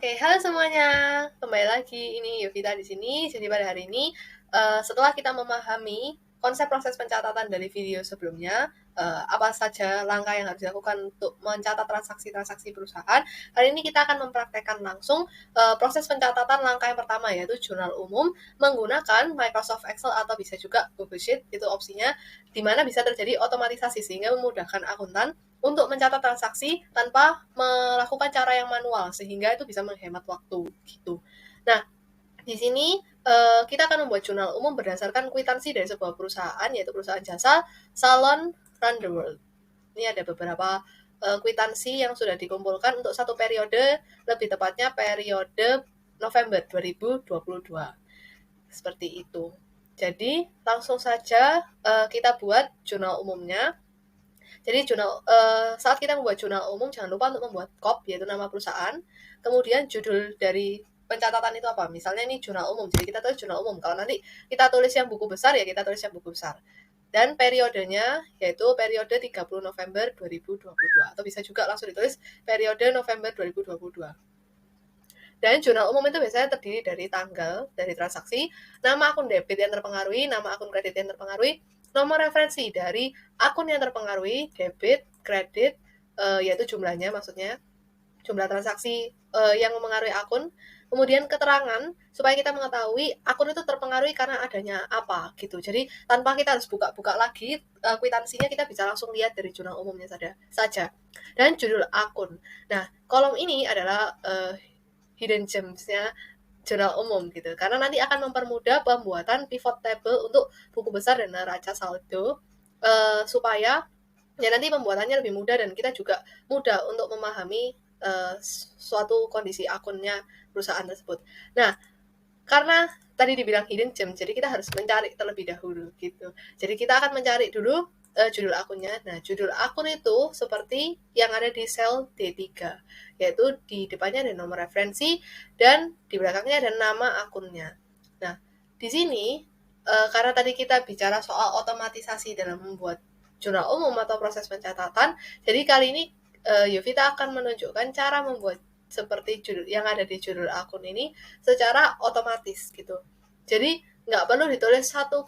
Oke, halo semuanya. Kembali lagi, ini Yovita di sini. Jadi pada hari ini, setelah kita memahami konsep proses pencatatan dari video sebelumnya, apa saja langkah yang harus dilakukan untuk mencatat transaksi-transaksi perusahaan, hari ini kita akan mempraktekkan langsung proses pencatatan langkah yang pertama, yaitu jurnal umum menggunakan Microsoft Excel atau bisa juga Google Sheet, itu opsinya, di mana bisa terjadi otomatisasi sehingga memudahkan akuntan untuk mencatat transaksi tanpa melakukan cara yang manual, sehingga itu bisa menghemat waktu gitu. Nah, di sini kita akan membuat jurnal umum berdasarkan kwitansi dari sebuah perusahaan, yaitu perusahaan jasa Salon Run the World. Ini ada beberapa kwitansi yang sudah dikumpulkan untuk satu periode, lebih tepatnya periode November 2022. Seperti itu. Jadi, langsung saja kita buat jurnal umumnya. Jadi saat kita membuat jurnal umum, jangan lupa untuk membuat KOP, yaitu nama perusahaan. Kemudian judul dari pencatatan itu apa? Misalnya ini jurnal umum, jadi kita tulis jurnal umum. Kalau nanti kita tulis yang buku besar, ya kita tulis yang buku besar. Dan periodenya yaitu periode 30 November 2022. Atau bisa juga langsung ditulis periode November 2022. Dan jurnal umum itu biasanya terdiri dari tanggal, dari transaksi, nama akun debit yang terpengaruhi, nama akun kredit yang terpengaruhi, nomor referensi dari akun yang terpengaruhi, debit, kredit, yaitu jumlahnya maksudnya, jumlah transaksi yang memengaruhi akun, kemudian keterangan supaya kita mengetahui akun itu terpengaruhi karena adanya apa gitu. Jadi tanpa kita harus buka-buka lagi kwitansinya, kita bisa langsung lihat dari jurnal umumnya saja. Dan judul akun. Nah, kolom ini adalah hidden gems-nya jurnal umum gitu. Karena nanti akan mempermudah pembuatan pivot table untuk buku besar dan neraca saldo supaya ya nanti pembuatannya lebih mudah dan kita juga mudah untuk memahami suatu kondisi akunnya perusahaan tersebut. Nah, karena tadi dibilang hidden gem, jadi kita harus mencari terlebih dahulu gitu. Jadi kita akan mencari dulu judul akunnya. Nah, judul akun itu seperti yang ada di sel D3, yaitu di depannya ada nomor referensi dan di belakangnya ada nama akunnya. Nah, di sini karena tadi kita bicara soal otomatisasi dalam membuat jurnal umum atau proses pencatatan, jadi kali ini Yovita akan menunjukkan cara membuat seperti judul yang ada di judul akun ini secara otomatis gitu. Jadi nggak perlu ditulis 101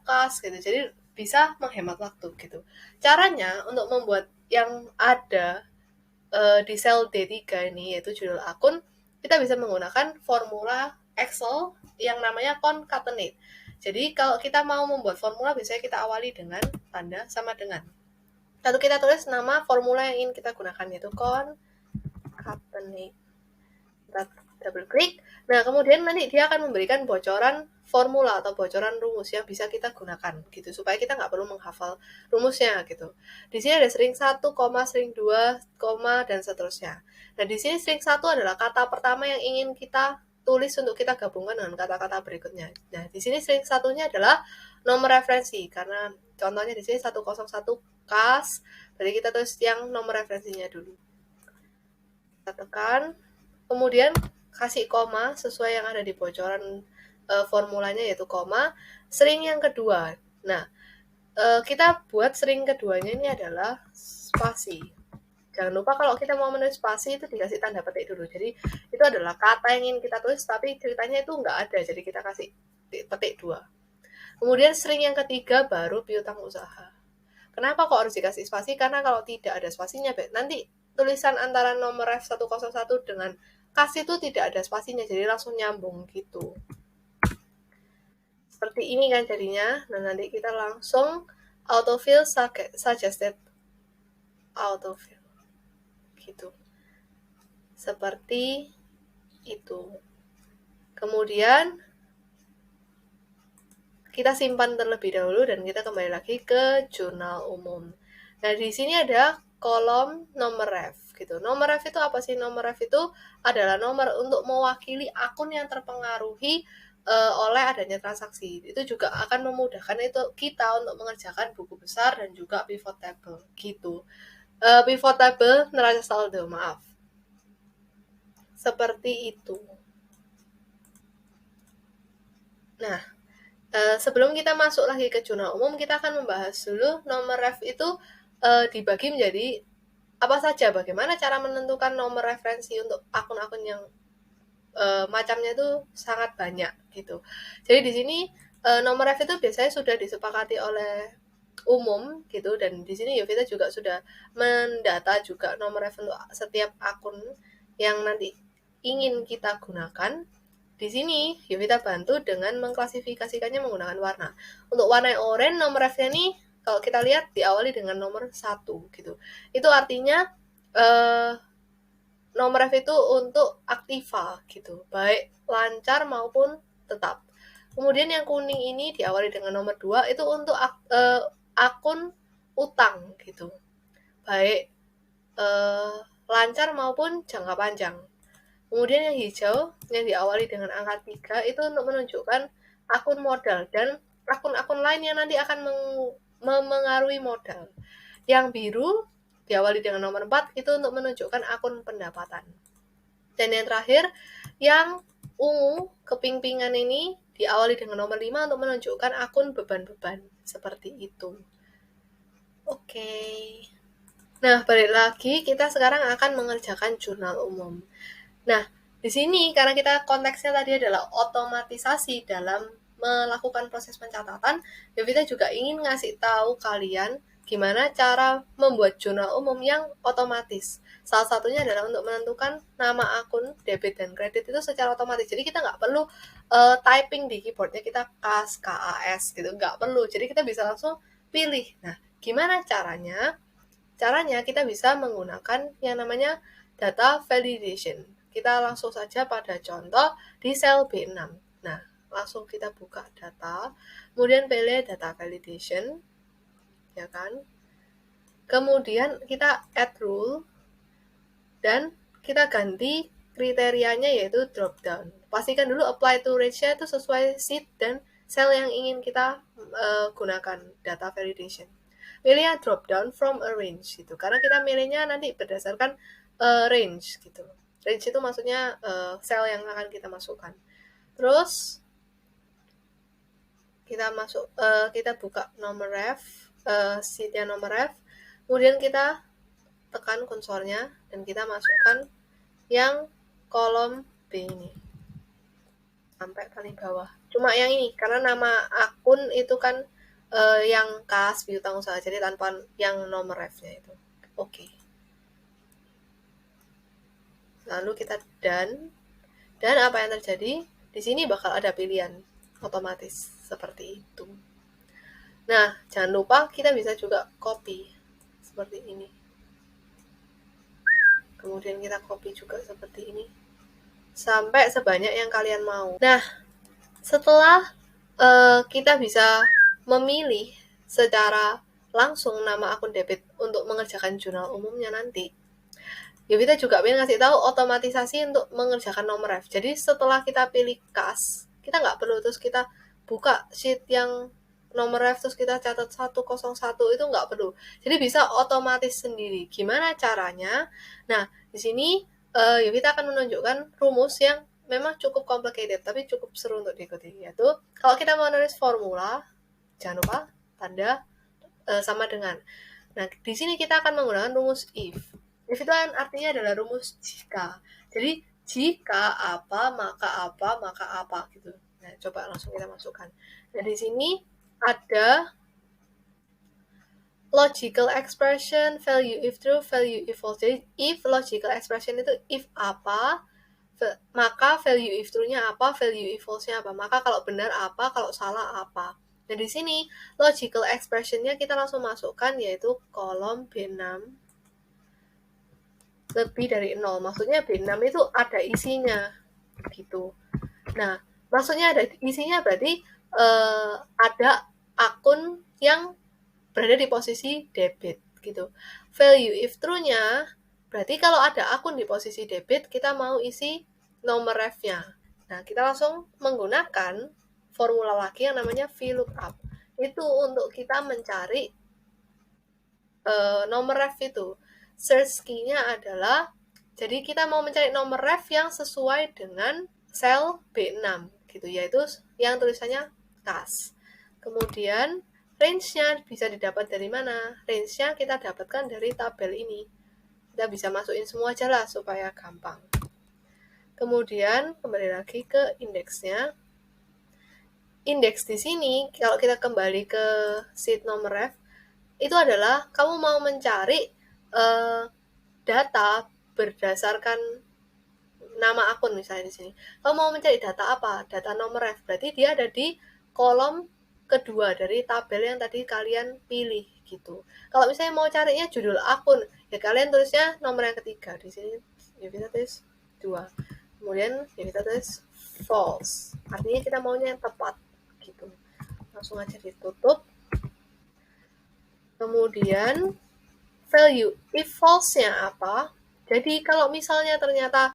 kas gitu. Jadi bisa menghemat waktu gitu. Caranya untuk membuat yang ada di sel D3 ini, yaitu judul akun, kita bisa menggunakan formula Excel yang namanya concatenate. Jadi kalau kita mau membuat formula, biasanya kita awali dengan tanda sama dengan. Lalu kita tulis nama formula yang ingin kita gunakan, yaitu concatenate. Kita double klik. Nah, kemudian nanti dia akan memberikan bocoran formula atau bocoran rumus yang bisa kita gunakan gitu supaya kita nggak perlu menghafal rumusnya gitu. Di sini ada string 1, string 2, dan seterusnya. Nah, di sini string 1 adalah kata pertama yang ingin kita tulis untuk kita gabungkan dengan kata-kata berikutnya. Nah, di sini string satunya adalah nomor referensi karena contohnya di sini 101 kas, berarti kita tulis yang nomor referensinya dulu. Kita tekan, kemudian kasih koma sesuai yang ada di bocoran formulanya, yaitu koma. String yang kedua, nah kita buat string keduanya ini adalah spasi. Jangan lupa kalau kita mau menulis spasi itu dikasih tanda petik dulu. Jadi itu adalah kata yang ingin kita tulis tapi ceritanya itu nggak ada, jadi kita kasih petik 2. Kemudian string yang ketiga baru piutang usaha. Kenapa kok harus dikasih spasi? Karena kalau tidak ada spasinya nanti tulisan antara nomor F101 dengan kas itu tidak ada spasinya, jadi langsung nyambung gitu. Seperti ini kan jadinya. Nah, nanti kita langsung autofill suggested autofill gitu. Seperti itu. Kemudian kita simpan terlebih dahulu dan kita kembali lagi ke jurnal umum. Nah, di sini ada kolom nomor ref gitu. Nomor ref itu apa sih? Nomor ref itu adalah nomor untuk mewakili akun yang terpengaruhi oleh adanya transaksi. Itu juga akan memudahkan itu kita untuk mengerjakan buku besar dan juga pivot table gitu. Pivot table neraca saldo, maaf. Seperti itu. Nah, sebelum kita masuk lagi ke jurnal umum, kita akan membahas dulu nomor ref itu dibagi menjadi apa saja, bagaimana cara menentukan nomor referensi untuk akun-akun yang macamnya itu sangat banyak gitu. Jadi di sini nomor ref itu biasanya sudah disepakati oleh umum gitu, dan di sini Yovita juga sudah mendata juga nomor ref untuk setiap akun yang nanti ingin kita gunakan. Di sini Yovita bantu dengan mengklasifikasikannya menggunakan warna. Untuk warna yang oranye, nomor refnya ini kalau kita lihat diawali dengan nomor 1 gitu. Itu artinya nomor ref itu untuk aktiva gitu, baik lancar maupun tetap. Kemudian yang kuning ini diawali dengan nomor 2 itu untuk akun utang gitu, baik lancar maupun jangka panjang. Kemudian yang hijau yang diawali dengan angka 3 itu untuk menunjukkan akun modal dan akun-akun lain yang nanti akan memengaruhi modal. Yang biru diawali dengan nomor 4 itu untuk menunjukkan akun pendapatan. Dan yang terakhir, yang ungu keping-pingan ini diawali dengan nomor 5 untuk menunjukkan akun beban-beban. Seperti itu. Oke. Nah, balik lagi kita sekarang akan mengerjakan jurnal umum. Nah, di sini karena kita konteksnya tadi adalah otomatisasi dalam melakukan proses pencatatan, Yovita juga ingin ngasih tahu kalian gimana cara membuat jurnal umum yang otomatis. Salah satunya adalah untuk menentukan nama akun debit dan kredit itu secara otomatis. Jadi kita nggak perlu typing di keyboardnya kita KAS gitu, nggak perlu. Jadi kita bisa langsung pilih. Nah, gimana caranya? Caranya kita bisa menggunakan yang namanya data validation. Kita langsung saja pada contoh di sel B6. Nah, langsung kita buka data, kemudian pilih data validation, ya kan? Kemudian kita add rule, dan kita ganti kriterianya yaitu drop down. Pastikan dulu apply to range-nya itu sesuai sheet dan sel yang ingin kita gunakan data validation. Pilih drop down from a range gitu, karena kita milihnya nanti berdasarkan range gitu. Range itu maksudnya sel yang akan kita masukkan. Terus kita buka nomor ref, sheetnya nomor ref, kemudian kita tekan kursornya dan kita masukkan yang kolom B ini sampai paling bawah. Cuma yang ini karena nama akun itu kan yang kas piutang usaha, jadi tanpa yang nomor refnya itu. Oke. Lalu kita dan apa yang terjadi? Di sini bakal ada pilihan otomatis seperti itu. Nah, jangan lupa kita bisa juga copy seperti ini. Kemudian kita copy juga seperti ini. Sampai sebanyak yang kalian mau. Nah, setelah kita bisa memilih secara langsung nama akun debit untuk mengerjakan jurnal umumnya nanti, Yovita juga pengen ngasih tahu otomatisasi untuk mengerjakan nomor ref. Jadi setelah kita pilih kas, kita nggak perlu terus kita buka sheet yang nomor ref terus kita catat 101, itu nggak perlu. Jadi bisa otomatis sendiri. Gimana caranya? Nah, di sini Yovita akan menunjukkan rumus yang memang cukup complicated, tapi cukup seru untuk diikuti. Yaitu, kalau kita mau nulis formula, jangan lupa tanda sama dengan. Nah, di sini kita akan menggunakan rumus if. If itu kan artinya adalah rumus jika. Jadi, jika apa, maka apa, maka apa gitu. Nah, coba langsung kita masukkan. Nah, di sini ada logical expression, value if true, value if false. Jadi, if logical expression itu if apa, maka value if true-nya apa, value if false-nya apa. Maka kalau benar apa, kalau salah apa. Nah, di sini logical expression-nya kita langsung masukkan yaitu kolom B6 lebih dari 0. Maksudnya B6 itu ada isinya gitu. Nah, maksudnya ada isinya berarti ada akun yang berada di posisi debit gitu. Value if true-nya berarti kalau ada akun di posisi debit, kita mau isi nomor ref-nya. Nah, kita langsung menggunakan formula lagi yang namanya VLOOKUP. Itu untuk kita mencari nomor ref itu. Search key-nya adalah, jadi kita mau mencari nomor ref yang sesuai dengan sel B6 gitu, yaitu yang tulisannya kas. Kemudian range-nya bisa didapat dari mana? Range-nya kita dapatkan dari tabel ini. Kita bisa masukin semua aja lah supaya gampang. Kemudian kembali lagi ke indeksnya. Indeks di sini kalau kita kembali ke sheet nomor ref itu adalah kamu mau mencari data berdasarkan nama akun misalnya di sini. Kamu mau mencari data apa? Data nomor ref. Berarti dia ada di kolom kedua dari tabel yang tadi kalian pilih gitu. Kalau misalnya mau carinya judul akun, ya kalian tulisnya nomor yang ketiga. Di sini ya kita tulis 2. Kemudian ya kita tulis false. Artinya kita maunya yang tepat gitu. Langsung aja ditutup. Kemudian value. If false-nya apa? Jadi kalau misalnya ternyata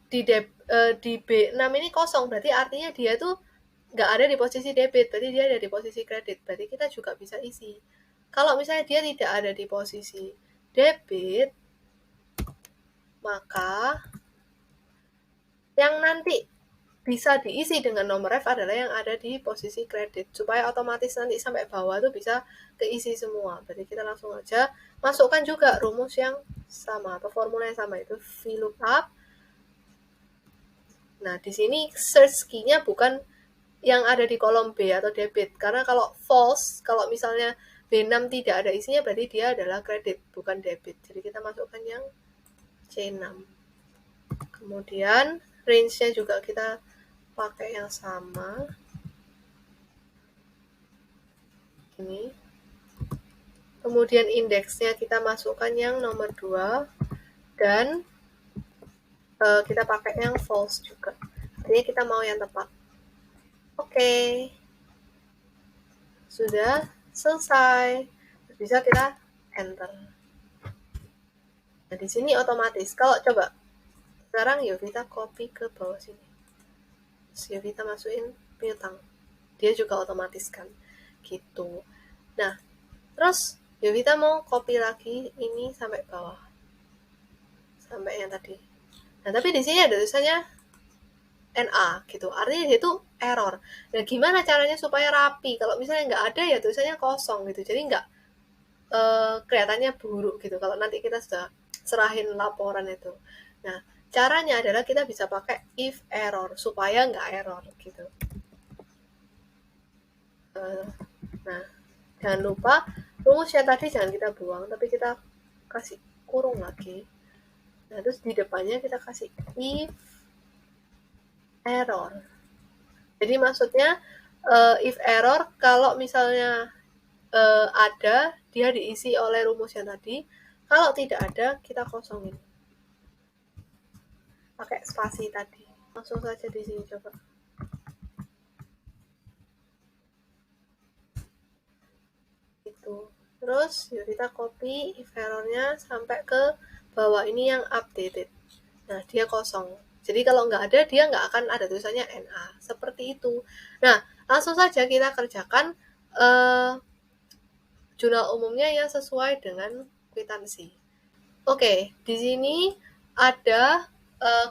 di B6 ini kosong, berarti artinya dia tuh nggak ada di posisi debit, berarti dia ada di posisi kredit. Berarti kita juga bisa isi. Kalau misalnya dia tidak ada di posisi debit, maka yang nanti bisa diisi dengan nomor ref adalah yang ada di posisi kredit, supaya otomatis nanti sampai bawah tuh bisa keisi semua. Berarti kita langsung aja masukkan juga rumus yang sama atau formula yang sama, itu VLOOKUP. Nah, di sini search key-nya bukan yang ada di kolom B atau debit, karena kalau false, kalau misalnya B6 tidak ada isinya, berarti dia adalah kredit, bukan debit. Jadi kita masukkan yang C6. Kemudian range-nya juga kita pakai yang sama. Ini. Kemudian indeksnya kita masukkan yang nomor 2 dan kita pakai yang false juga. Artinya kita mau yang tepat. Oke. Sudah selesai. Bisa kita enter. Nah, di sini otomatis. Kalau coba sekarang Yovita copy ke bawah sini. Terus Yovita masukin piutang. Dia juga otomatis kan. Gitu. Nah, terus Yovita mau copy lagi ini sampai bawah. Sampai yang tadi. Nah, tapi di sini ada tulisannya NA gitu. Artinya dia itu error. Nah, gimana caranya supaya rapi? Kalau misalnya nggak ada ya tulisannya kosong gitu. Jadi nggak kelihatannya buruk gitu kalau nanti kita sudah serahin laporan itu. Nah, caranya adalah kita bisa pakai if error supaya nggak error gitu. Nah, jangan lupa rumusnya tadi jangan kita buang, tapi kita kasih kurung lagi. Nah, terus di depannya kita kasih if error. Jadi maksudnya if error kalau misalnya ada, dia diisi oleh rumus yang tadi. Kalau tidak ada, kita kosongin. Pakai spasi tadi. Langsung saja di sini coba. Itu. Terus yuk kita copy if errornya sampai ke bawah ini yang updated. Nah, dia kosong. Jadi kalau nggak ada, dia nggak akan ada tulisannya NA. Seperti itu. Nah, langsung saja kita kerjakan jurnal umumnya yang sesuai dengan kwitansi. Oke, di sini ada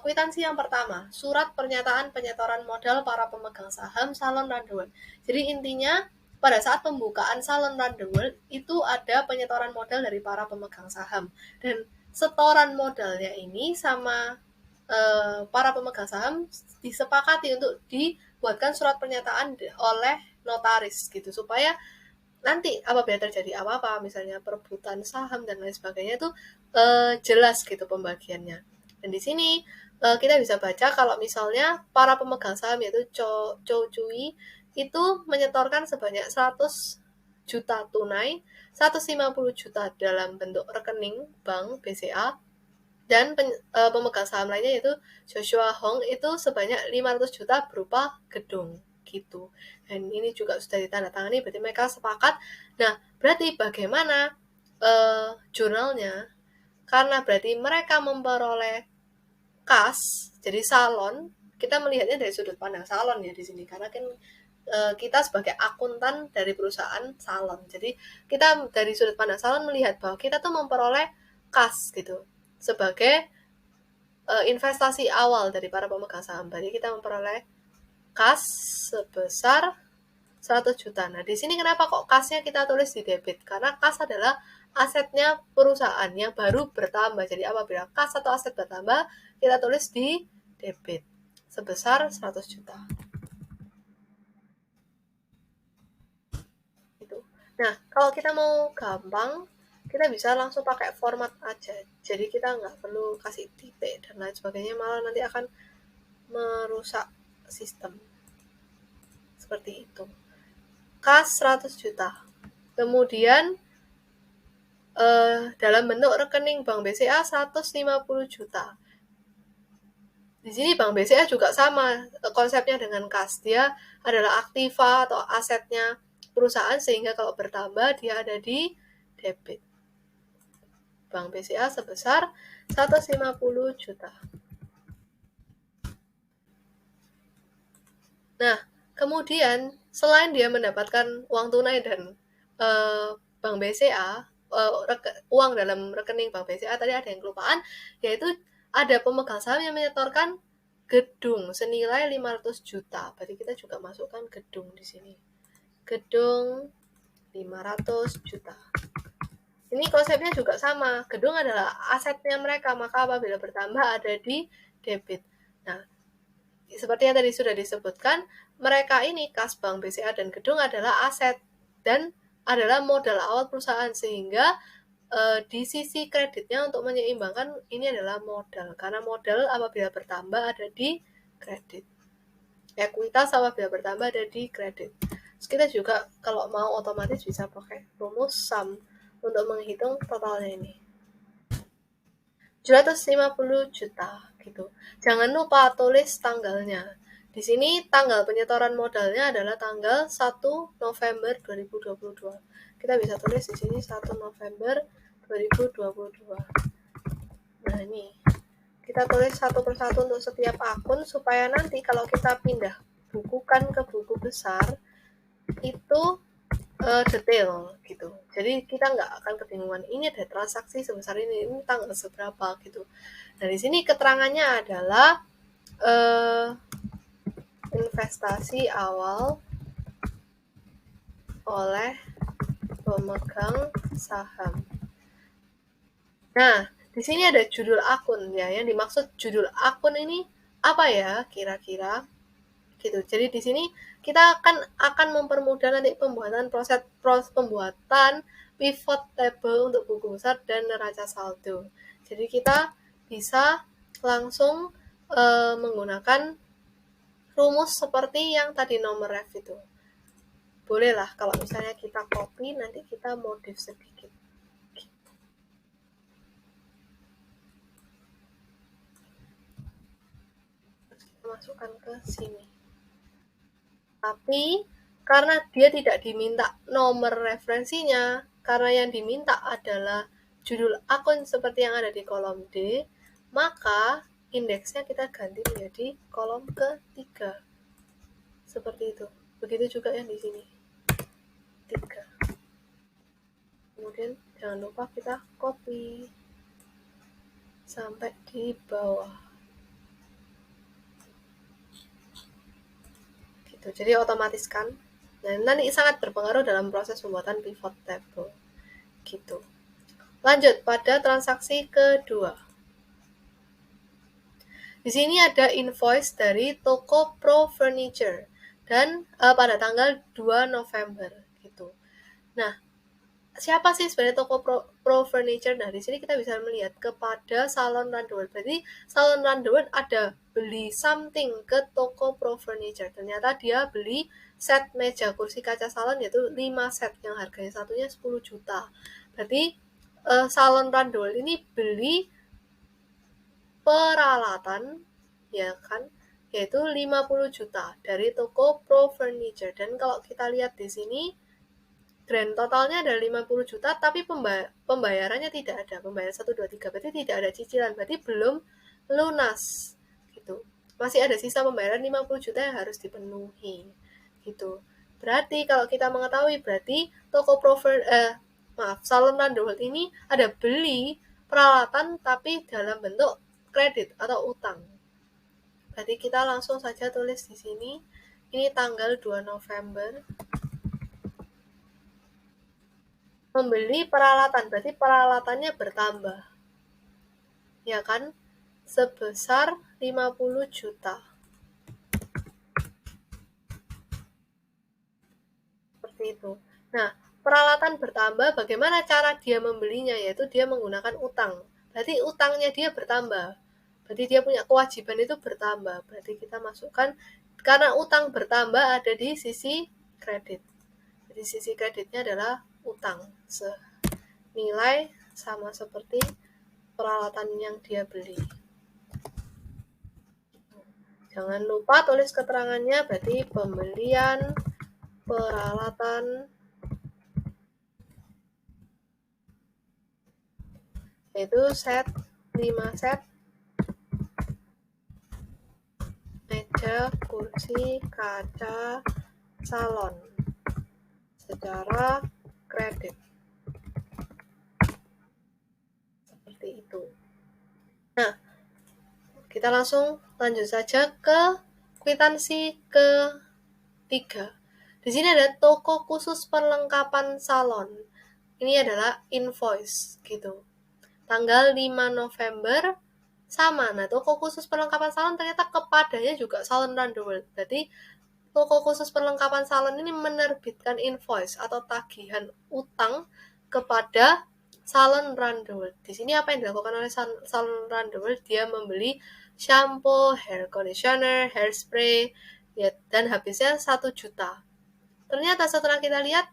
kwitansi yang pertama, surat pernyataan penyetoran modal para pemegang saham Salon Run. Jadi intinya pada saat pembukaan Salon Run itu ada penyetoran modal dari para pemegang saham, dan setoran modalnya ini sama para pemegang saham disepakati untuk dibuatkan surat pernyataan oleh notaris gitu, supaya nanti apabila terjadi apa-apa, misalnya perebutan saham dan lain sebagainya, itu jelas gitu pembagiannya. Dan di sini kita bisa baca kalau misalnya para pemegang saham yaitu Chow Chui itu menyetorkan sebanyak 100 juta tunai, 150 juta dalam bentuk rekening bank BCA, dan pemegang saham lainnya yaitu Joshua Hong itu sebanyak 500 juta berupa gedung gitu. Dan ini juga sudah ditandatangani, berarti mereka sepakat. Nah, berarti bagaimana jurnalnya? Karena berarti mereka memperoleh kas, jadi salon, kita melihatnya dari sudut pandang salon ya di sini, karena kan kita sebagai akuntan dari perusahaan salon. Jadi kita dari sudut pandang salon melihat bahwa kita tuh memperoleh kas gitu sebagai investasi awal dari para pemegang saham. Berarti kita memperoleh kas sebesar 100 juta. Nah, di sini kenapa kok kasnya kita tulis di debit? Karena kas adalah asetnya perusahaan yang baru bertambah. Jadi apabila kas atau aset bertambah, kita tulis di debit sebesar 100 juta. Gitu. Nah, kalau kita mau gampang, kita bisa langsung pakai format aja. Jadi kita nggak perlu kasih titik dan lain sebagainya, malah nanti akan merusak sistem. Seperti itu. Kas 100 juta. Kemudian dalam bentuk rekening Bank BCA 150 juta. Di sini Bank BCA juga sama konsepnya dengan kas. Dia adalah aktiva atau asetnya perusahaan sehingga kalau bertambah dia ada di debit. Bank BCA sebesar 150 juta. Nah, kemudian selain dia mendapatkan uang tunai dan Bank BCA, uang dalam rekening Bank BCA tadi ada yang kelupaan, yaitu ada pemegang saham yang menyetorkan gedung senilai 500 juta. Berarti kita juga masukkan gedung di sini. Gedung 500 juta. Ini konsepnya juga sama. Gedung adalah asetnya mereka, maka apabila bertambah ada di debit. Nah, seperti yang tadi sudah disebutkan, mereka ini kas Bank BCA dan gedung adalah aset dan adalah modal awal perusahaan, sehingga di sisi kreditnya untuk menyeimbangkan ini adalah modal, karena modal apabila bertambah ada di kredit, ekuitas apabila bertambah ada di kredit. Terus kita juga kalau mau otomatis bisa pakai rumus sum untuk menghitung totalnya ini 750 juta gitu. Jangan lupa tulis tanggalnya. Di sini tanggal penyetoran modalnya adalah tanggal 1 November 2022. Kita bisa tulis di sini 1 November 2022. Nah, ini kita tulis satu persatu untuk setiap akun supaya nanti kalau kita pindah bukukan ke buku besar itu detail gitu. Jadi kita nggak akan kebingungan ini ada transaksi sebesar ini tanggal seberapa gitu. Nah, di sini keterangannya adalah investasi awal oleh pemegang saham. Nah, di sini ada judul akun ya. Yang dimaksud judul akun ini apa ya kira-kira? Gitu. Jadi di sini kita akan mempermudah nanti proses pembuatan pivot table untuk buku besar dan neraca saldo. Jadi kita bisa langsung menggunakan rumus seperti yang tadi nomor ref itu. Bolehlah kalau misalnya kita copy, nanti kita modif sedikit. Terus kita masukkan ke sini. Tapi karena dia tidak diminta nomor referensinya, karena yang diminta adalah judul akun seperti yang ada di kolom D, maka indeksnya kita ganti menjadi kolom ketiga. Seperti itu. Begitu juga yang di sini. 3. Kemudian jangan lupa kita copy sampai di bawah. Gitu. Jadi otomatis kan. Nah, nanti sangat berpengaruh dalam proses pembuatan pivot table. Gitu. Lanjut pada transaksi kedua. Di sini ada invoice dari toko Pro Furniture dan pada tanggal 2 November gitu. Nah, siapa sih sebenarnya toko Pro Furniture? Nah, di sini kita bisa melihat kepada Salon Randowet. Berarti Salon Randowet ada beli something ke toko Pro Furniture. Ternyata dia beli set meja kursi kaca salon yaitu 5 set yang harganya satunya 10 juta. Berarti Salon Randowet ini beli peralatan ya kan yaitu 50 juta dari toko Pro Furniture. Dan kalau kita lihat di sini grand totalnya ada 50 juta tapi pembayarannya tidak ada. Pembayaran 1 2 3 berarti tidak ada cicilan, berarti belum lunas gitu. Masih ada sisa pembayaran 50 juta yang harus dipenuhi gitu. Berarti kalau kita mengetahui berarti toko Salon Randowet ini ada beli peralatan tapi dalam bentuk kredit atau utang. Berarti kita langsung saja tulis di sini. Ini tanggal 2 November. membeli peralatan, berarti peralatannya bertambah, ya kan? Sebesar 50 juta. Seperti itu. Nah, peralatan bertambah, bagaimana cara dia membelinya? Yaitu dia menggunakan utang. Berarti utangnya dia bertambah. Berarti dia punya kewajiban itu bertambah. Berarti kita masukkan, karena utang bertambah ada di sisi kredit. Jadi sisi kreditnya adalah utang. Senilai sama seperti peralatan yang dia beli. Jangan lupa tulis keterangannya, berarti pembelian peralatan yaitu set 5 set meja, kursi, kaca, salon secara kredit. Seperti itu. Nah, kita langsung lanjut saja ke kwitansi ketiga. Di sini ada toko khusus perlengkapan salon. Ini adalah invoice gitu. Tanggal 5 November sama. Nah, toko khusus perlengkapan salon ternyata kepadanya juga Salon Run the World. Berarti toko khusus perlengkapan salon ini menerbitkan invoice atau tagihan utang kepada Salon Run the World. Di sini apa yang dilakukan oleh Salon Run the World? Dia membeli shampoo, hair conditioner, hairspray, ya, dan habisnya 1 juta. Ternyata setelah kita lihat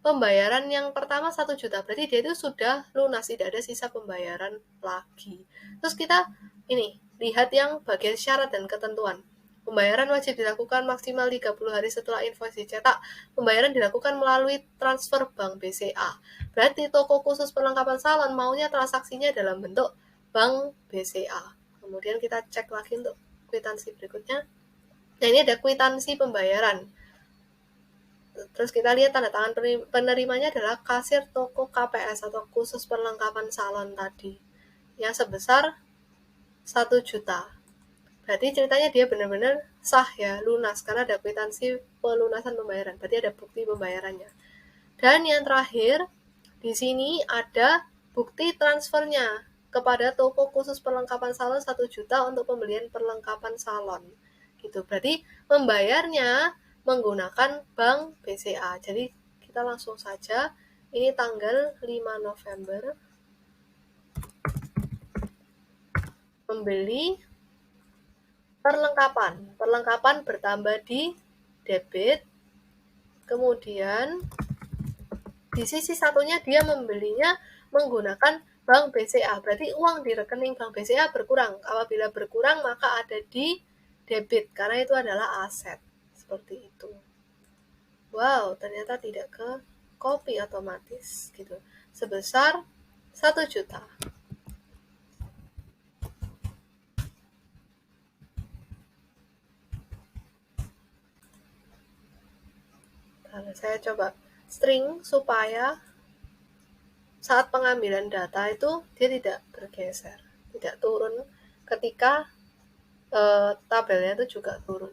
pembayaran yang pertama 1 juta, berarti dia itu sudah lunas, tidak ada sisa pembayaran lagi. Terus kita lihat yang bagian syarat dan ketentuan. Pembayaran wajib dilakukan maksimal 30 hari setelah invoice dicetak. Pembayaran dilakukan melalui transfer bank BCA. Berarti toko khusus perlengkapan salon maunya transaksinya dalam bentuk bank BCA. Kemudian kita cek lagi untuk kwitansi berikutnya. Nah, ini ada kwitansi pembayaran. Terus kita lihat tanda tangan penerimanya adalah kasir toko KPS atau khusus perlengkapan salon tadi, yang sebesar 1 juta. Berarti ceritanya dia benar-benar sah ya, lunas, karena ada kwitansi pelunasan pembayaran. Berarti ada bukti pembayarannya. Dan yang terakhir, di sini ada bukti transfernya kepada toko khusus perlengkapan salon 1 juta untuk pembelian perlengkapan salon. Gitu. Berarti membayarnya menggunakan bank BCA. Jadi kita langsung saja, ini tanggal 5 November, membeli perlengkapan bertambah di debit, kemudian di sisi satunya dia membelinya menggunakan bank BCA, berarti uang di rekening bank BCA berkurang. Apabila berkurang maka ada di debit, karena itu adalah aset. Seperti itu. Wow, ternyata tidak ke copy otomatis gitu. Sebesar 1 juta. Nah, saya coba string supaya saat pengambilan data itu dia tidak bergeser, tidak turun ketika tabelnya itu juga turun.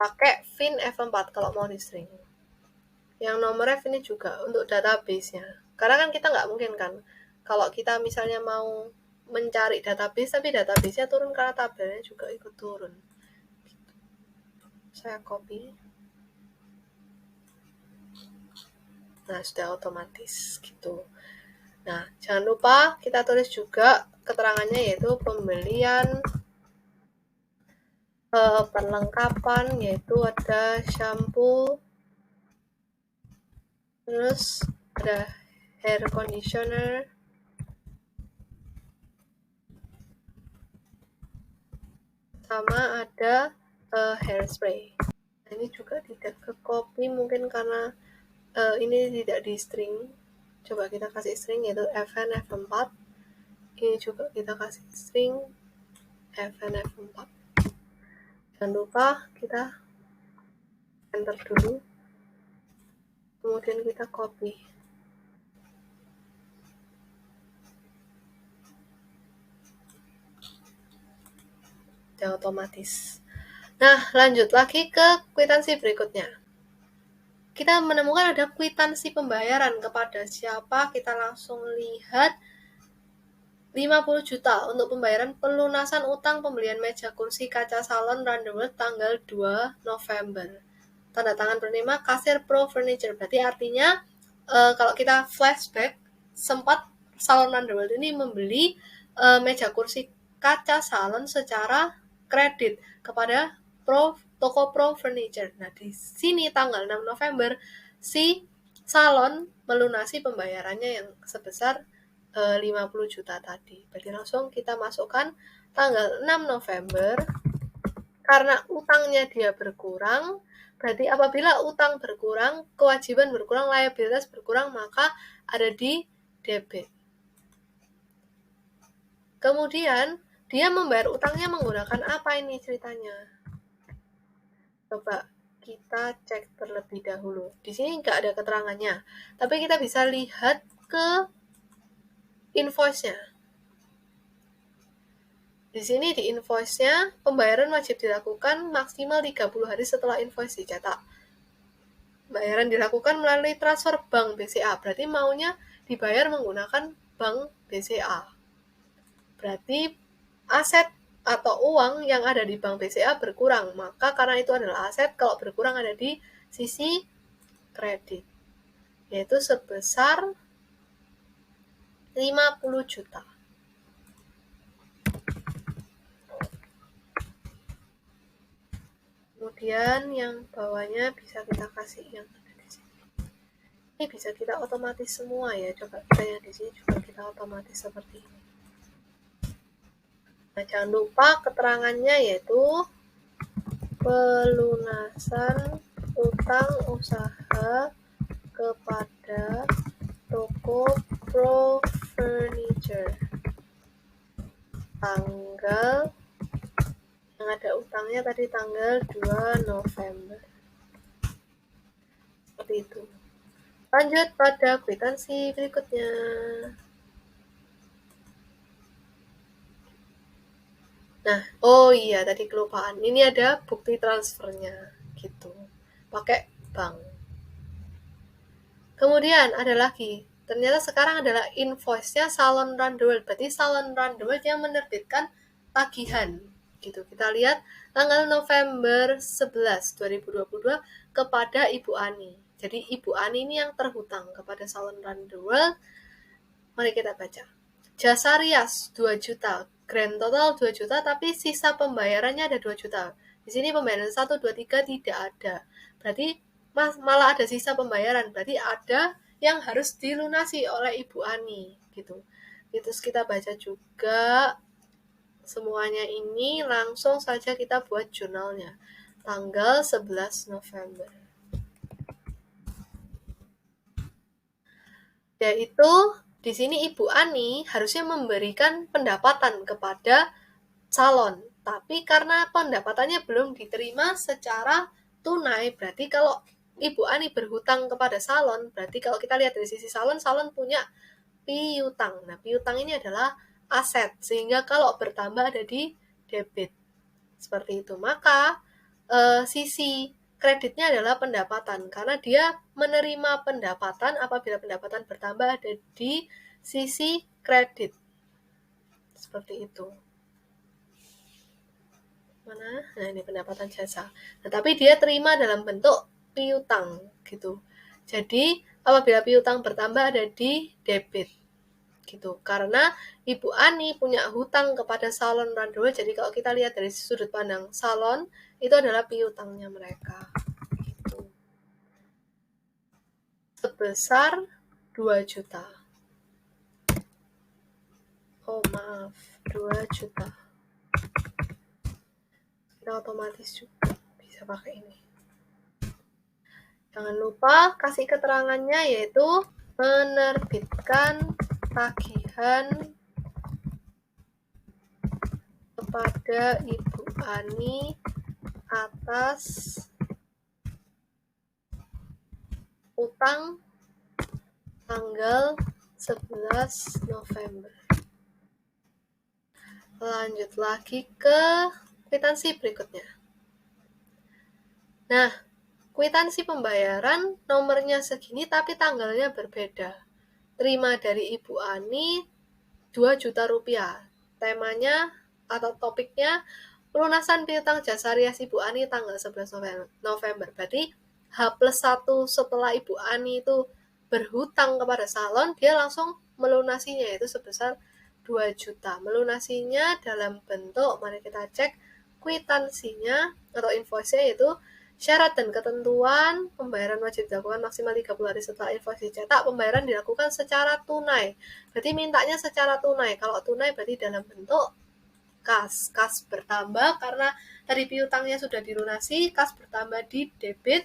Pakai fin F4 kalau mau di string. Yang nomornya ini juga untuk database-nya. Karena kan kita nggak mungkin kan, kalau kita misalnya mau mencari database, tapi database-nya turun karena tabelnya juga ikut turun. Saya copy. Nah, sudah otomatis gitu. Nah, jangan lupa kita tulis juga keterangannya, yaitu pembelian perlengkapan, yaitu ada shampoo, terus ada hair conditioner, sama ada hairspray. Nah, ini juga tidak ke copy mungkin karena ini tidak di string. Coba kita kasih string, yaitu fn f4. Ini juga kita kasih string fn f4. Jangan lupa kita enter dulu, kemudian kita copy. Sudah otomatis. Nah, lanjut lagi ke kwitansi berikutnya. kita menemukan ada kwitansi pembayaran kepada siapa, kita langsung lihat 50 juta untuk pembayaran pelunasan utang pembelian meja kursi kaca salon Runderworld tanggal 2 November. Tanda tangan penerima kasir Pro Furniture. Berarti artinya kalau kita flashback, sempat salon Runderworld ini membeli meja kursi kaca salon secara kredit kepada toko Pro Furniture. Nah, di sini tanggal 6 November si salon melunasi pembayarannya yang sebesar 50 juta tadi. Berarti langsung kita masukkan tanggal 6 November. Karena utangnya dia berkurang, berarti apabila utang berkurang, kewajiban berkurang, liabilitas berkurang, maka ada di debit. Kemudian dia membayar utangnya menggunakan apa ini ceritanya? Coba kita cek terlebih dahulu. Di sini nggak ada keterangannya, tapi kita bisa lihat ke invoice-nya. Di sini di invoice-nya, pembayaran wajib dilakukan maksimal 30 hari setelah invoice dicetak. Pembayaran dilakukan melalui transfer bank BCA, berarti maunya dibayar menggunakan bank BCA. Berarti aset atau uang yang ada di bank BCA berkurang, maka karena itu adalah aset, kalau berkurang ada di sisi kredit, yaitu sebesar 50 juta. Kemudian yang bawahnya bisa kita kasih yang ada di sini. Ini bisa kita otomatis semua ya. Coba kita yang di sini juga kita otomatis seperti ini. Nah, jangan lupa keterangannya yaitu pelunasan utang usaha kepada toko Pro Furniture. Tanggal yang ada utangnya tadi tanggal 2 November. Seperti itu. Lanjut pada kwitansi berikutnya. Nah, oh iya tadi kelupaan. Ini ada bukti transfernya gitu. Pakai bank. Kemudian ada lagi. Ternyata sekarang adalah invoice-nya Salon Runderworld. Berarti Salon Runderworld yang menerbitkan tagihan. Gitu. Kita lihat tanggal November 11, 2022 kepada Ibu Ani. Jadi Ibu Ani ini yang terhutang kepada Salon Runderworld. Mari kita baca. Jasa rias 2 juta, grand total 2 juta, tapi sisa pembayarannya ada 2 juta. Di sini pembayaran 1, 2, 3 tidak ada. Berarti malah ada sisa pembayaran. Berarti ada yang harus dilunasi oleh Ibu Ani. Gitu. Terus kita baca juga semuanya ini, langsung saja kita buat jurnalnya. Tanggal 11 November. Yaitu di sini Ibu Ani harusnya memberikan pendapatan kepada calon, tapi karena pendapatannya belum diterima secara tunai, berarti kalau Ibu Ani berhutang kepada salon, berarti kalau kita lihat dari sisi salon punya piutang. Nah, piutang ini adalah aset, sehingga kalau bertambah ada di debit. Seperti itu. Maka sisi kreditnya adalah pendapatan, karena dia menerima pendapatan apabila pendapatan bertambah ada di sisi kredit. Seperti itu. Mana? Nah, ini pendapatan jasa. Nah, tapi dia terima dalam bentuk piutang gitu. Jadi, apabila piutang bertambah ada di debit gitu. Karena Ibu Ani punya hutang kepada Salon Runderworld. Jadi kalau kita lihat dari sudut pandang salon, itu adalah piutangnya mereka. Gitu. Sebesar 2 juta. Oh maaf, 2 juta. Kita otomatis juga bisa pakai ini. Jangan lupa kasih keterangannya yaitu menerbitkan tagihan kepada Ibu Ani atas utang tanggal 11 November. Lanjut lagi ke kwitansi berikutnya. Nah, kwitansi pembayaran nomornya segini tapi tanggalnya berbeda. Terima dari Ibu Ani 2 juta rupiah. Temanya atau topiknya pelunasan piutang jasa rias Ibu Ani tanggal 11 November. Berarti H+1 setelah Ibu Ani itu berhutang kepada salon, dia langsung melunasinya, yaitu sebesar 2 juta. Melunasinya dalam bentuk, mari kita cek kwitansinya atau invoice-nya, yaitu syarat dan ketentuan pembayaran wajib dilakukan maksimal 30 hari setelah invoice dicetak. Pembayaran dilakukan secara tunai. Berarti mintanya secara tunai. Kalau tunai berarti dalam bentuk kas. Kas bertambah karena tadi piutangnya sudah dilunasi, kas bertambah di debit.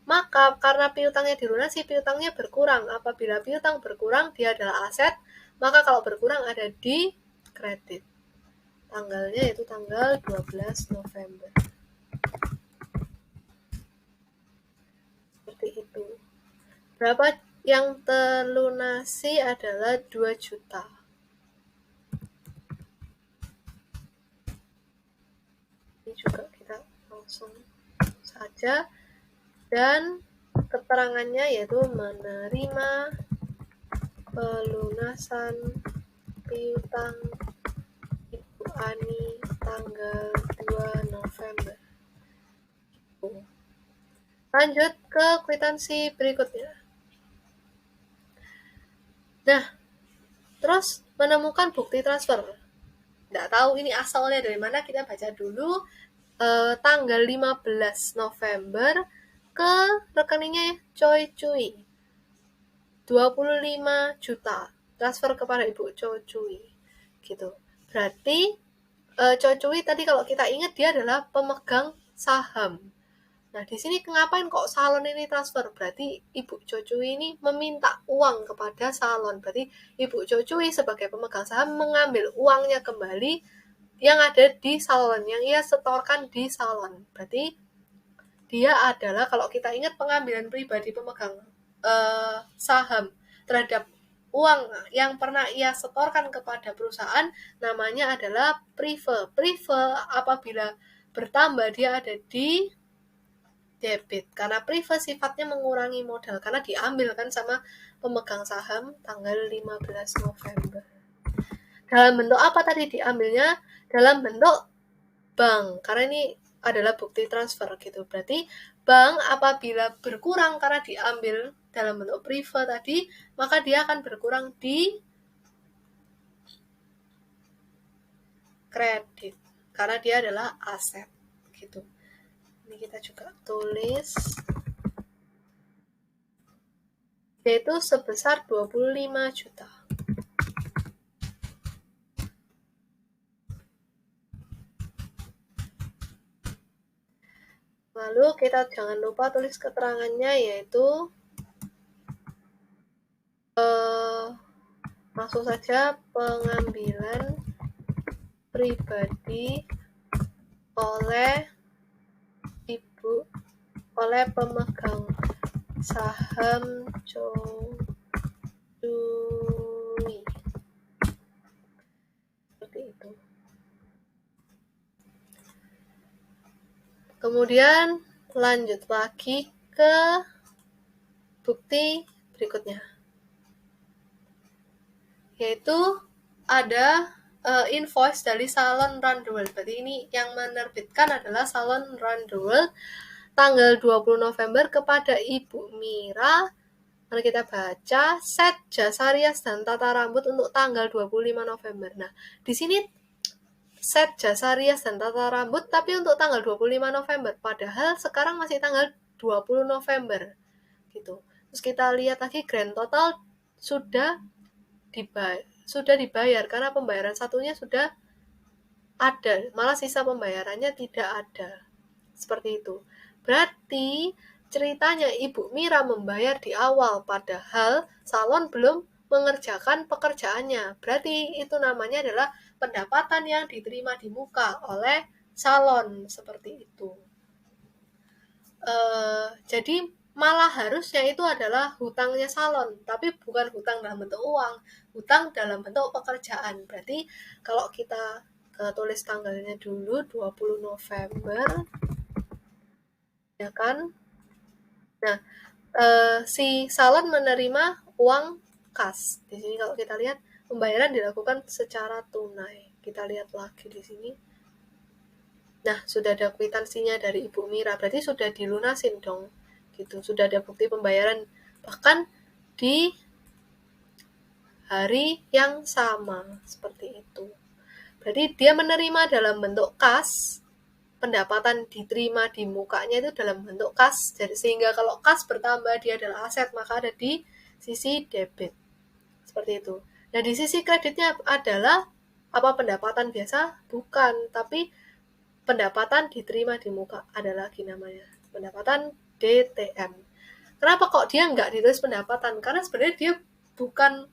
Maka karena piutangnya dilunasi, piutangnya berkurang. Apabila piutang berkurang, dia adalah aset. Maka kalau berkurang ada di kredit. Tanggalnya yaitu tanggal 12 November. Seperti itu. Berapa yang terlunasi adalah 2 juta. Ini juga kita langsung saja. Dan keterangannya yaitu menerima pelunasan piutang Ibu Ani tanggal 2 November. Lanjut ke kwitansi berikutnya. Nah, terus menemukan bukti transfer. Nggak tahu ini asalnya dari mana, kita baca dulu. Tanggal 15 November ke rekeningnya Choi Cui 25 juta transfer kepada Ibu Choi Cui gitu. Berarti Choi Cui tadi kalau kita ingat dia adalah pemegang saham. Nah, di sini ngapain kok salon ini transfer? Berarti Ibu Choi Cui ini meminta uang kepada salon. Berarti Ibu Choi Cui sebagai pemegang saham mengambil uangnya kembali yang ada di salon, yang ia setorkan di salon. Berarti dia adalah, kalau kita ingat pengambilan pribadi pemegang saham terhadap uang yang pernah ia setorkan kepada perusahaan, namanya adalah prive. Prive apabila bertambah dia ada di debit, karena prive sifatnya mengurangi modal, karena diambil kan sama pemegang saham tanggal 15 November. Dalam bentuk apa tadi diambilnya? Dalam bentuk bank, karena ini adalah bukti transfer gitu. Berarti bank apabila berkurang karena diambil dalam bentuk prive tadi, maka dia akan berkurang di kredit karena dia adalah aset gitu. Ini kita juga tulis yaitu sebesar 25 juta. Lalu kita jangan lupa tulis keterangannya, yaitu langsung saja pengambilan pribadi oleh pemegang saham Choi Cui. Seperti itu. Kemudian lanjut lagi ke bukti berikutnya, yaitu ada invoice dari salon Run the World. Berarti ini yang menerbitkan adalah salon Run the World tanggal 20 November kepada Ibu Mira. Mari kita baca, set jasa rias dan tata rambut untuk tanggal 25 November. Nah, di sini set jasa rias dan tata rambut tapi untuk tanggal 25 November, padahal sekarang masih tanggal 20 November gitu. Terus kita lihat lagi grand total sudah dibayar karena pembayaran satunya sudah ada, malah sisa pembayarannya tidak ada. Seperti itu. Berarti ceritanya Ibu Mira membayar di awal padahal salon belum mengerjakan pekerjaannya. Berarti itu namanya adalah pendapatan yang diterima di muka oleh salon, seperti itu. Jadi malah harusnya itu adalah hutangnya salon, tapi bukan hutang dalam bentuk uang, hutang dalam bentuk pekerjaan. Berarti kalau kita tulis tanggalnya dulu 20 November, ya kan? Nah, si salon menerima uang kas. Di sini kalau kita lihat pembayaran dilakukan secara tunai. Kita lihat lagi di sini. Nah, sudah ada kwitansinya dari Ibu Mira, berarti sudah dilunasin dong. Gitu, sudah ada bukti pembayaran bahkan di hari yang sama, seperti itu. Berarti dia menerima dalam bentuk kas, pendapatan diterima di mukanya itu dalam bentuk kas, sehingga kalau kas bertambah dia adalah aset, maka ada di sisi debit. Seperti itu. Nah, di sisi kreditnya adalah apa pendapatan biasa? Bukan, tapi pendapatan diterima di muka, ada lagi namanya. Pendapatan DTM. Kenapa kok dia nggak ditulis pendapatan? Karena sebenarnya dia bukan,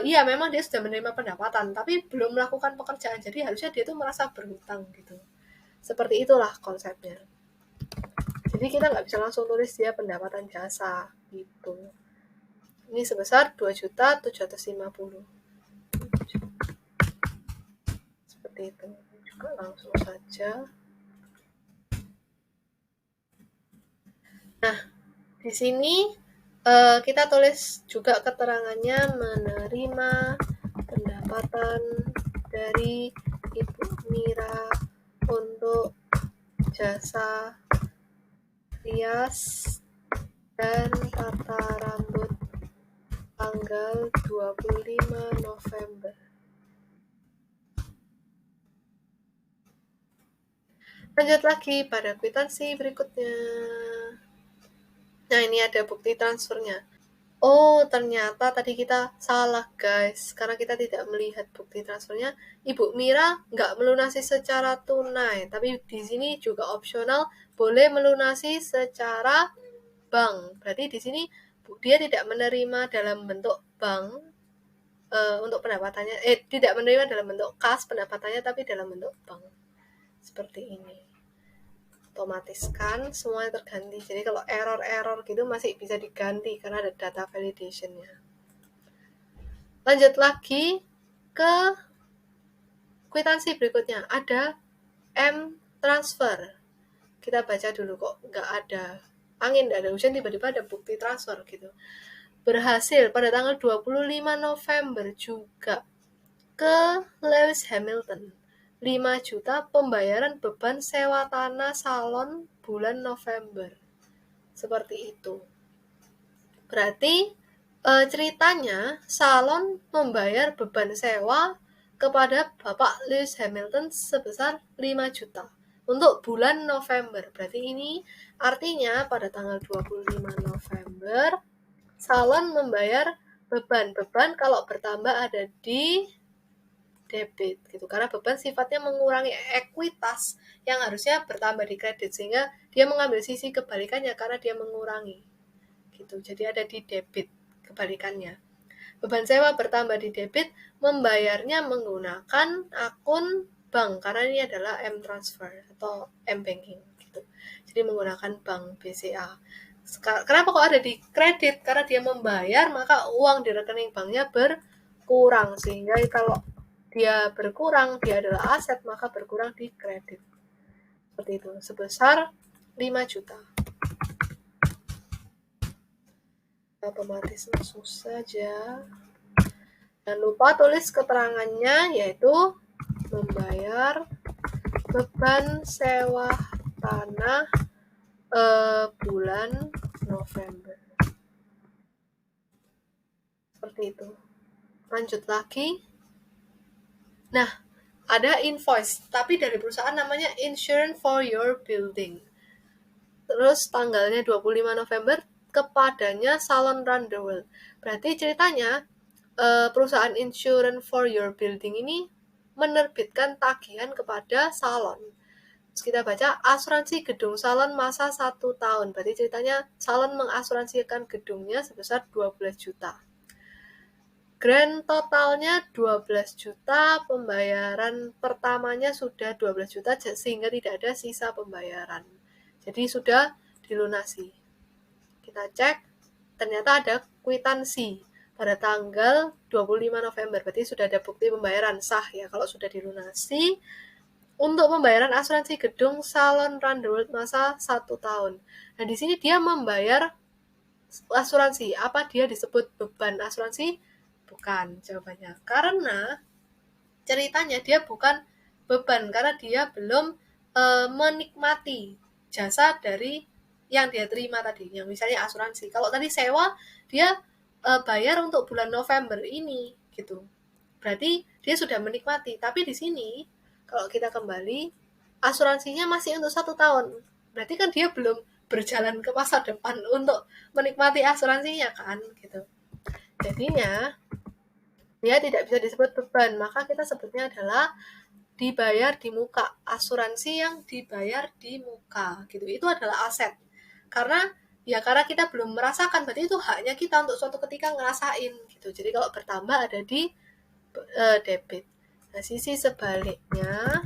iya memang dia sudah menerima pendapatan, tapi belum melakukan pekerjaan. Jadi harusnya dia tuh merasa berhutang gitu. Seperti itulah konsepnya. Jadi kita nggak bisa langsung tulis dia pendapatan jasa gitu. Ini sebesar 2.750.000. Seperti itu. Juga langsung saja. Nah, di sini kita tulis juga keterangannya menerima pendapatan dari Ibu Mira untuk jasa rias dan tata rambut tanggal 25 November. Lanjut lagi pada kwitansi berikutnya. Nah, ini ada bukti transfernya. Oh, ternyata tadi kita salah, guys. Karena kita tidak melihat bukti transfernya. Ibu Mira nggak melunasi secara tunai. Tapi di sini juga opsional boleh melunasi secara bank. Berarti di sini dia tidak menerima dalam bentuk bank untuk pendapatannya. Tidak menerima dalam bentuk kas pendapatannya, tapi dalam bentuk bank. Seperti ini. Otomatis kan semuanya terganti. Jadi kalau error gitu masih bisa diganti karena ada data validation-nya. Lanjut lagi ke kwitansi berikutnya. Ada M transfer. Kita baca dulu kok nggak ada angin, nggak ada hujan, tiba-tiba ada bukti transfer gitu. Berhasil pada tanggal 25 November juga ke Lewis Hamilton. 5 juta pembayaran beban sewa tanah salon bulan November. Seperti itu. Berarti ceritanya salon membayar beban sewa kepada Bapak Lewis Hamilton sebesar 5 juta untuk bulan November. Berarti ini artinya pada tanggal 25 November salon membayar beban kalau bertambah ada di debit gitu, karena beban sifatnya mengurangi ekuitas yang harusnya bertambah di kredit, sehingga dia mengambil sisi kebalikannya karena dia mengurangi gitu. Jadi ada di debit kebalikannya. Beban sewa bertambah di debit, membayarnya menggunakan akun bank karena ini adalah M transfer atau M banking gitu. Jadi menggunakan bank BCA. Kenapa kok ada di kredit? Karena dia membayar, maka uang di rekening banknya berkurang, sehingga kalau dia berkurang, dia adalah aset, maka berkurang di kredit. Seperti itu, sebesar 5 juta. Otomatis langsung saja. Jangan lupa tulis keterangannya, yaitu membayar beban sewa tanah bulan November. Seperti itu. Lanjut lagi. Nah, ada invoice, tapi dari perusahaan namanya Insurance for Your Building. Terus tanggalnya 25 November kepadanya Salon Run the World. Berarti ceritanya perusahaan Insurance for Your Building ini menerbitkan tagihan kepada salon. Terus kita baca asuransi gedung salon masa 1 tahun. Berarti ceritanya salon mengasuransikan gedungnya sebesar 12 juta. Grand totalnya 12 juta, pembayaran pertamanya sudah 12 juta sehingga tidak ada sisa pembayaran. Jadi sudah dilunasi. Kita cek, ternyata ada kwitansi pada tanggal 25 November. Berarti sudah ada bukti pembayaran sah ya kalau sudah dilunasi untuk pembayaran asuransi gedung Salon Runderworld masa 1 tahun. Nah, di sini dia membayar asuransi. Apa dia disebut beban asuransi? Bukan jawabannya. Karena ceritanya dia bukan beban karena dia belum menikmati jasa dari yang dia terima tadi, yang misalnya asuransi. Kalau tadi sewa, dia bayar untuk bulan November ini gitu. Berarti dia sudah menikmati. Tapi di sini kalau kita kembali, asuransinya masih untuk 1 tahun. Berarti kan dia belum berjalan ke masa depan untuk menikmati asuransinya kan gitu. Jadinya dia tidak bisa disebut beban, maka kita sebutnya adalah dibayar di muka. Asuransi yang dibayar di muka gitu. Itu adalah aset. Karena kita belum merasakan, berarti itu haknya kita untuk suatu ketika ngerasain gitu. Jadi kalau bertambah ada di debit. Nah, sisi sebaliknya,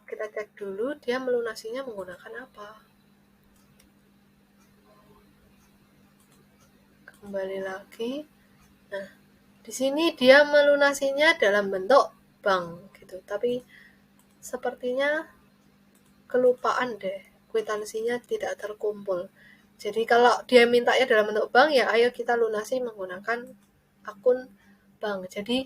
kita cek dulu dia melunasinya menggunakan apa. Kembali lagi. Nah, di sini dia melunasinya dalam bentuk bank gitu. Tapi sepertinya kelupaan deh, kwitansinya tidak terkumpul. Jadi kalau dia mintanya dalam bentuk bank, ya ayo kita lunasi menggunakan akun bank. Jadi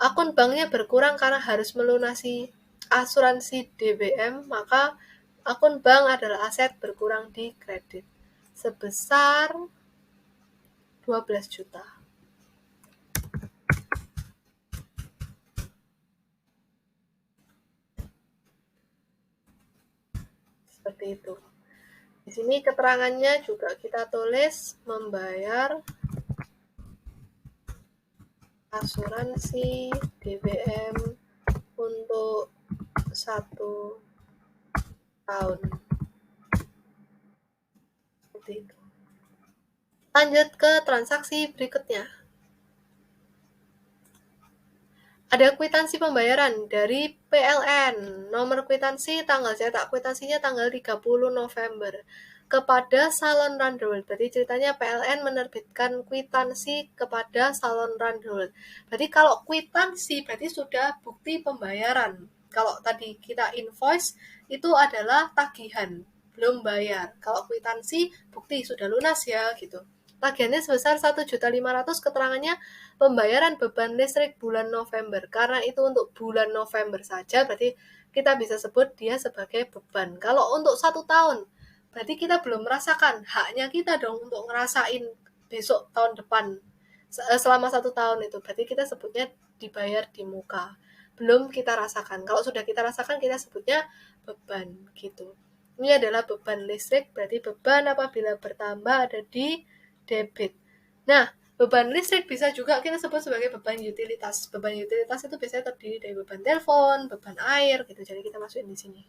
akun banknya berkurang karena harus melunasi asuransi DBM, maka akun bank adalah aset berkurang di kredit sebesar 12 juta. Seperti itu. Di sini keterangannya juga kita tulis membayar asuransi DBM untuk 1 tahun. Seperti itu. Lanjut ke transaksi berikutnya. Ada kwitansi pembayaran dari PLN. Nomor kwitansi, tanggal cetak kwitansinya tanggal 30 November. Kepada Salon Runderworld. Berarti ceritanya PLN menerbitkan kwitansi kepada Salon Runderworld. Berarti kalau kwitansi berarti sudah bukti pembayaran. Kalau tadi kita invoice itu adalah tagihan, belum bayar. Kalau kwitansi bukti sudah lunas ya gitu. Tagihannya sebesar 1.500.000, keterangannya pembayaran beban listrik bulan November. Karena itu untuk bulan November saja, berarti kita bisa sebut dia sebagai beban. Kalau untuk 1 tahun, berarti kita belum merasakan. Haknya kita dong untuk ngerasain besok tahun depan. Selama 1 tahun itu, berarti kita sebutnya dibayar di muka. Belum kita rasakan. Kalau sudah kita rasakan, kita sebutnya beban gitu. Ini adalah beban listrik, berarti beban apabila bertambah ada di debit. Nah, beban listrik bisa juga kita sebut sebagai beban utilitas. Beban utilitas itu biasanya terdiri dari beban telepon, beban air gitu. Jadi kita masukin di sini.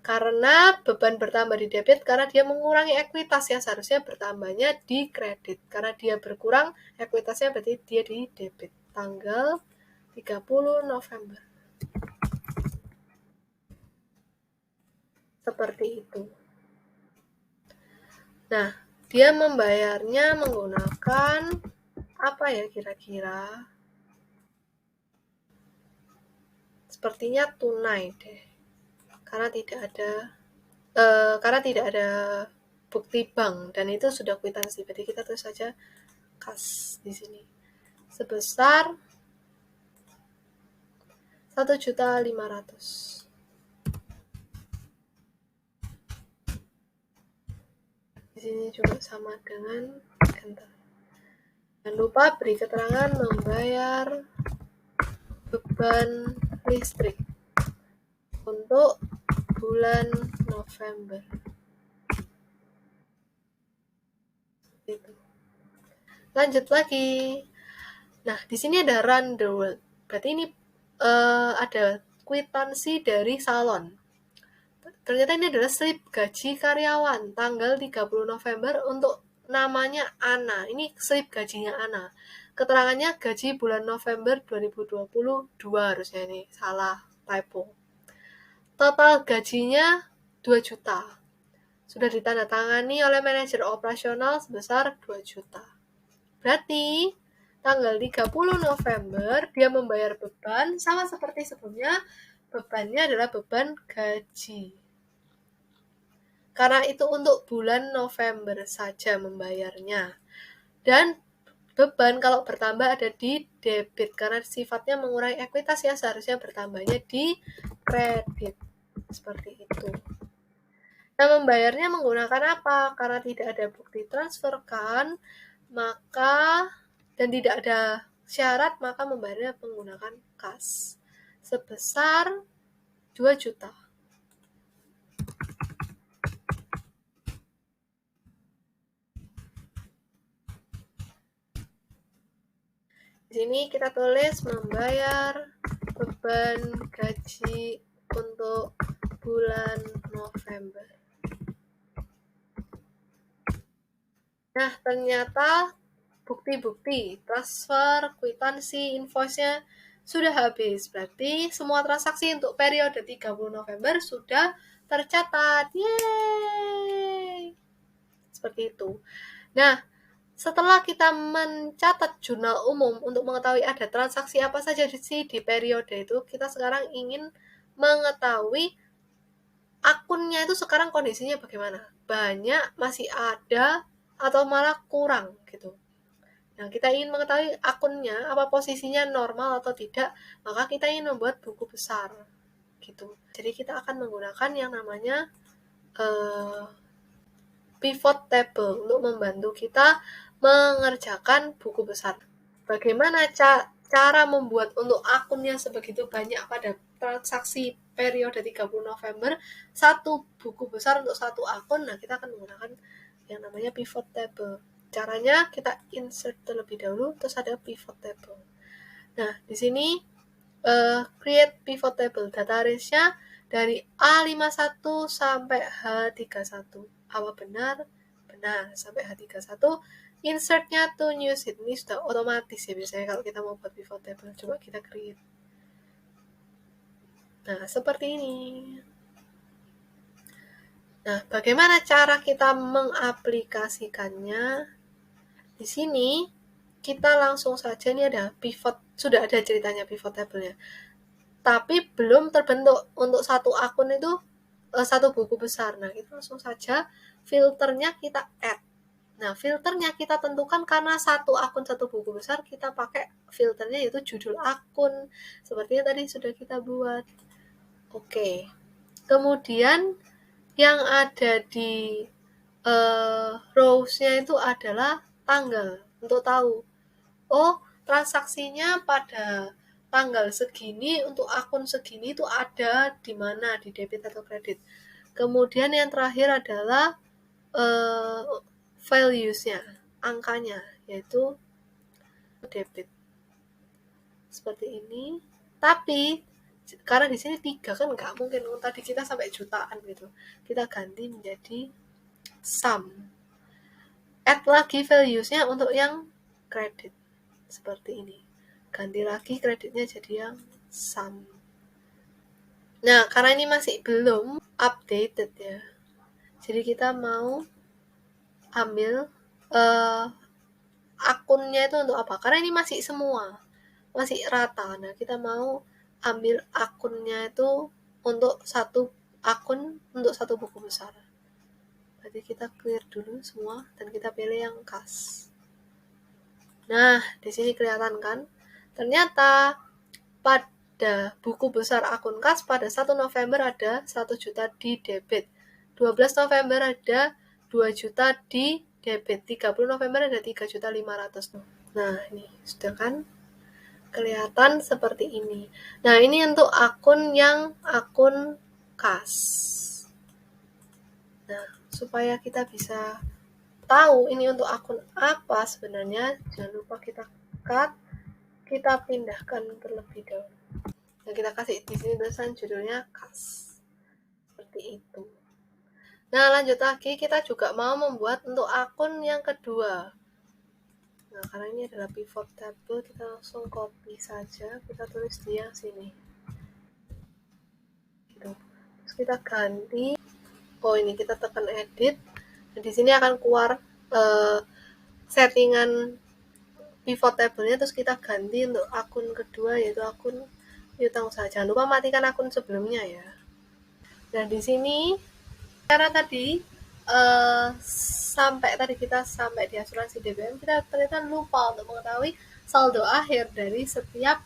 Karena beban bertambah di debit karena dia mengurangi ekuitas yang seharusnya bertambahnya di kredit. Karena dia berkurang ekuitasnya berarti dia di debit. Tanggal 30 November. Seperti itu. Nah, dia membayarnya menggunakan apa ya kira-kira? Sepertinya tunai deh. Karena tidak ada bukti bank dan itu sudah kwitansi. Berarti kita tulis saja kas di sini. Sebesar 1.500.000. Di sini juga sama dengan enter. Jangan lupa beri keterangan membayar beban listrik untuk bulan November. Itu. Lanjut lagi. Nah, di sini ada Runderworld. Berarti ini ada kwitansi dari salon. Ternyata ini adalah slip gaji karyawan tanggal 30 November untuk namanya Ana. Ini slip gajinya Ana. Keterangannya gaji bulan November 2022 harusnya ini. Salah, typo. Total gajinya 2 juta. Sudah ditandatangani oleh manajer operasional sebesar 2 juta. Berarti tanggal 30 November dia membayar beban sama seperti sebelumnya, bebannya adalah beban gaji. Karena itu untuk bulan November saja membayarnya. Dan beban kalau bertambah ada di debit karena sifatnya mengurangi ekuitas ya, seharusnya bertambahnya di kredit. Seperti itu. Nah, membayarnya menggunakan apa? Karena tidak ada bukti transfer kan, maka dan tidak ada syarat, maka membayarnya menggunakan kas sebesar 2 juta. Di sini kita tulis membayar beban gaji untuk bulan November. Nah, ternyata bukti-bukti, transfer, kwitansi, invoice-nya sudah habis. Berarti semua transaksi untuk periode 30 November sudah tercatat. Yeay! Seperti itu. Nah, setelah kita mencatat jurnal umum untuk mengetahui ada transaksi apa saja di periode itu, kita sekarang ingin mengetahui akunnya itu sekarang kondisinya bagaimana. Banyak, masih ada, atau malah kurang gitu. Nah, kita ingin mengetahui akunnya, apa posisinya normal atau tidak, maka kita ingin membuat buku besar gitu. Jadi kita akan menggunakan yang namanya pivot table untuk membantu kita mengerjakan buku besar. Bagaimana cara membuat untuk akunnya sebegitu banyak pada transaksi periode 30 November, satu buku besar untuk satu akun. Nah, kita akan menggunakan yang namanya pivot table. Caranya kita insert terlebih dahulu, terus ada pivot table. Nah, di sini create pivot table. Data range-nya dari A51 sampai H31. Apa benar? Benar, sampai H31. Insert-nya to new sheet. Ini sudah otomatis ya biasanya kalau kita mau buat pivot table. Coba kita create. Nah, seperti ini. Nah, bagaimana cara kita mengaplikasikannya? Di sini kita langsung saja, ini ada pivot, sudah ada ceritanya pivot table-nya. Tapi belum terbentuk untuk satu akun itu satu buku besar. Nah, itu langsung saja filternya kita add. Nah, filternya kita tentukan karena satu akun satu buku besar, kita pakai filternya yaitu judul akun. Sepertinya tadi sudah kita buat. Oke. Kemudian yang ada di rows-nya itu adalah tanggal untuk tahu. Oh, transaksinya pada tanggal segini untuk akun segini itu ada di mana, di debit atau kredit. Kemudian yang terakhir adalah values-nya, angkanya, yaitu debit. Seperti ini. Tapi karena di sini 3 kan nggak mungkin, tadi kita sampai jutaan gitu. Kita ganti menjadi sum. Add lagi values-nya untuk yang kredit. Seperti ini. Ganti lagi kreditnya jadi yang sum. Nah, karena ini masih belum updated ya. Jadi kita mau ambil akunnya itu untuk apa? Karena ini masih semua, masih rata. Nah, kita mau ambil akunnya itu untuk satu akun, untuk satu buku besar. Berarti kita clear dulu semua dan kita pilih yang kas. Nah, di sini kelihatan kan? Ternyata pada buku besar akun kas pada 1 November ada 1 juta di debit. 12 November ada 2 juta di debit. 30 November ada 3.500.000. Nah, ini sudah kan kelihatan seperti ini. Nah, ini untuk akun yang akun kas. Nah, supaya kita bisa tahu ini untuk akun apa sebenarnya, jangan lupa kita cut, kita pindahkan terlebih dahulu. Nah, kita kasih di sini tulisan judulnya kas. Seperti itu. Nah, lanjut lagi, kita juga mau membuat untuk akun yang kedua. Nah, karena ini adalah pivot table, kita langsung copy saja, kita tulis di yang sini. Gitu. Terus kita ganti. Oh, ini kita tekan edit. Nah, di sini akan keluar settingan pivot table-nya, terus kita ganti untuk akun kedua yaitu akun piutang usaha. Jangan lupa matikan akun sebelumnya ya. Nah di sini cara tadi sampai tadi kita sampai di asuransi DBM, kita ternyata lupa untuk mengetahui saldo akhir dari setiap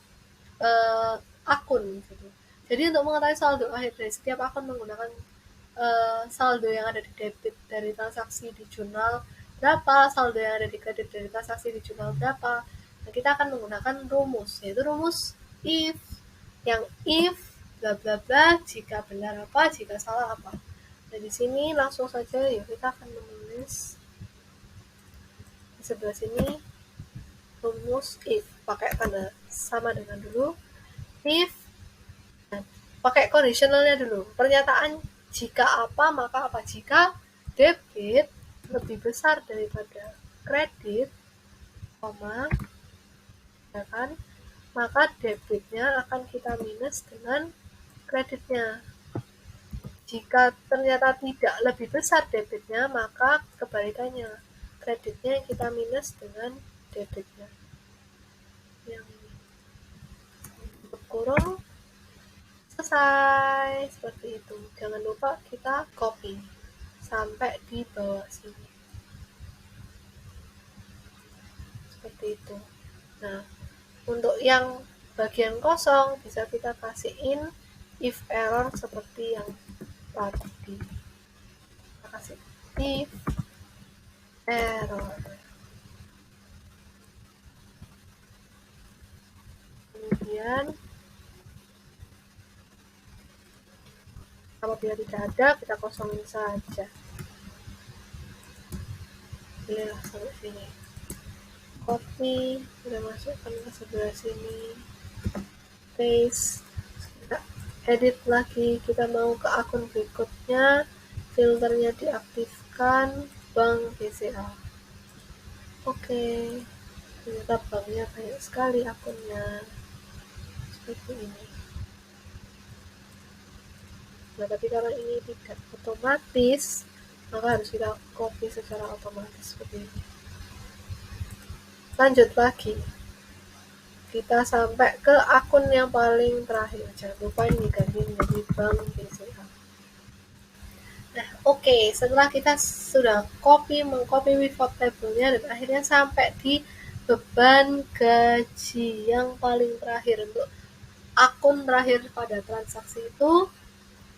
akun gitu. Jadi untuk mengetahui saldo akhir dari setiap akun menggunakan saldo yang ada di debit dari transaksi di jurnal berapa, saldo yang ada di kredit dari transaksi di jurnal berapa. Nah, kita akan menggunakan rumus, yaitu rumus if, yang if bla bla bla, jika benar apa, jika salah apa. Nah, di sini langsung saja ya kita akan menulis di sebelah sini rumus if, pakai tanda sama dengan dulu. If, nah, pakai conditionalnya dulu. Pernyataan jika apa maka apa. Jika debit lebih besar daripada kredit, ya kan, maka debitnya akan kita minus dengan kreditnya. Jika ternyata tidak lebih besar debitnya, maka kebalikannya, kreditnya kita minus dengan debitnya. Yang kurang selesai seperti itu. Jangan lupa kita copy sampai di bawah sini seperti itu. Nah, untuk yang bagian kosong bisa kita kasihin if error seperti yang tadi. Kita kasih if error. Kemudian apabila tidak ada, kita kosongin saja. Pilihlah sampai sini. Copy, kita masukkan ke sebelah sini. Paste. Kita edit lagi. Kita mau ke akun berikutnya. Filternya diaktifkan. Bank BCA. Oke. Ternyata banknya banyak sekali akunnya. Seperti ini. Nah, tapi karena ini tidak otomatis, maka harus kita copy secara otomatis seperti ini. Lanjut lagi, kita sampai ke akun yang paling terakhir. Jangan lupa ini ganti menjadi bank BCA. Nah, oke, setelah kita sudah mengcopy pivot table-nya dan akhirnya sampai di beban gaji yang paling terakhir untuk akun terakhir pada transaksi itu.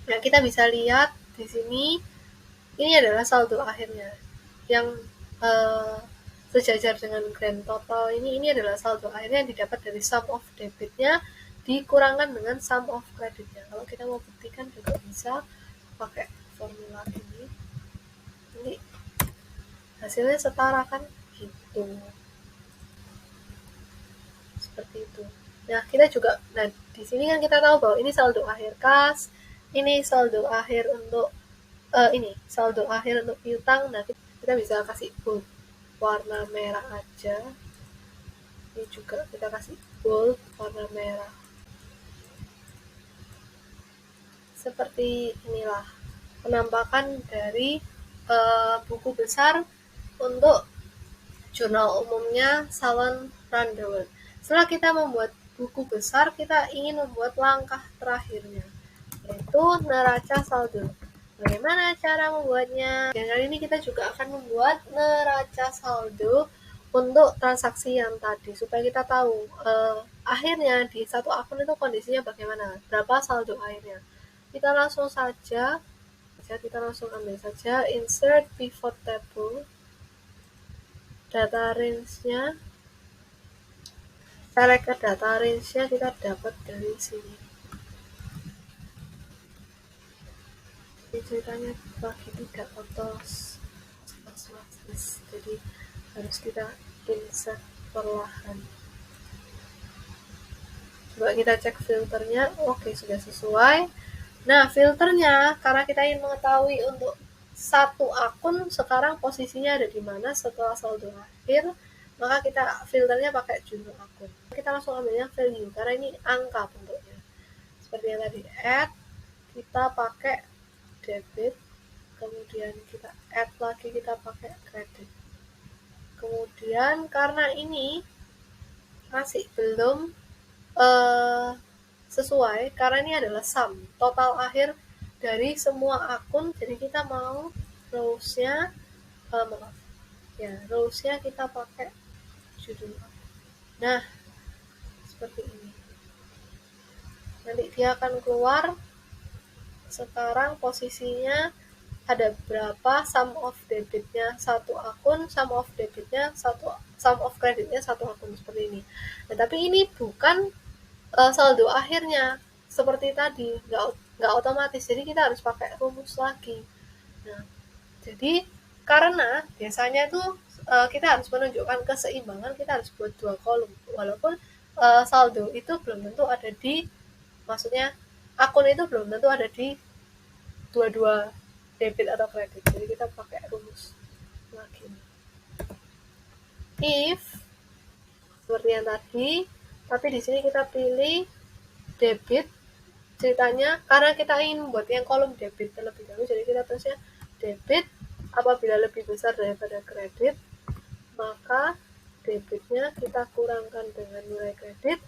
Nah, kita bisa lihat di sini ini adalah saldo akhirnya yang sejajar dengan grand total. Ini adalah saldo akhirnya yang didapat dari sum of debitnya dikurangkan dengan sum of kreditnya. Kalau kita mau buktikan juga bisa pakai formula ini. Ini hasilnya setara kan gitu. Seperti itu. Nah, kita juga di sini kan kita tahu bahwa ini saldo akhir kas, ini saldo akhir untuk saldo akhir untuk piutang. Nah, kita bisa kasih bold warna merah aja. Ini juga kita kasih bold warna merah. Seperti inilah penampakan dari buku besar untuk jurnal umumnya Salon Round the World. Setelah kita membuat buku besar, kita ingin membuat langkah terakhirnya, yaitu neraca saldo. Bagaimana cara membuatnya? Dan kali ini kita juga akan membuat neraca saldo untuk transaksi yang tadi, supaya kita tahu akhirnya di satu akun itu kondisinya bagaimana, berapa saldo akhirnya. Kita langsung ambil saja insert pivot table, data range-nya, select ke data range-nya, kita dapat dari sini. Ceritanya bagi tidak otomatis, jadi harus kita insert perlahan. Coba kita cek filternya, oke, sudah sesuai. Nah, filternya karena kita ingin mengetahui untuk satu akun sekarang posisinya ada di mana setelah saldo akhir, maka kita filternya pakai jumlah akun. Kita langsung ambilnya value karena ini angka bentuknya. Seperti yang tadi, add, kita pakai debit, kemudian kita add lagi, kita pakai kredit. Kemudian karena ini masih belum uh, sesuai karena ini adalah sum total akhir dari semua akun. Jadi kita mau rows-nya maaf ya, rows-nya kita pakai judul. Nah, seperti ini. Nanti dia akan keluar sekarang posisinya ada berapa, sum of debitnya satu akun, sum of debitnya satu, sum of creditnya satu akun, seperti ini. Nah, tapi ini bukan saldo akhirnya seperti tadi, nggak otomatis, jadi kita harus pakai rumus lagi. Nah, jadi karena biasanya tuh kita harus menunjukkan keseimbangan, kita harus buat 2 kolom, walaupun saldo itu belum tentu ada di, maksudnya akun itu belum tentu ada di dua-dua debit atau kredit, jadi kita pakai rumus lagi. If seperti yang tadi, tapi di sini kita pilih debit. Ceritanya karena kita ingin membuat yang kolom debit terlebih dahulu, jadi kita tulisnya debit apabila lebih besar daripada kredit, maka debitnya kita kurangkan dengan nilai kredit.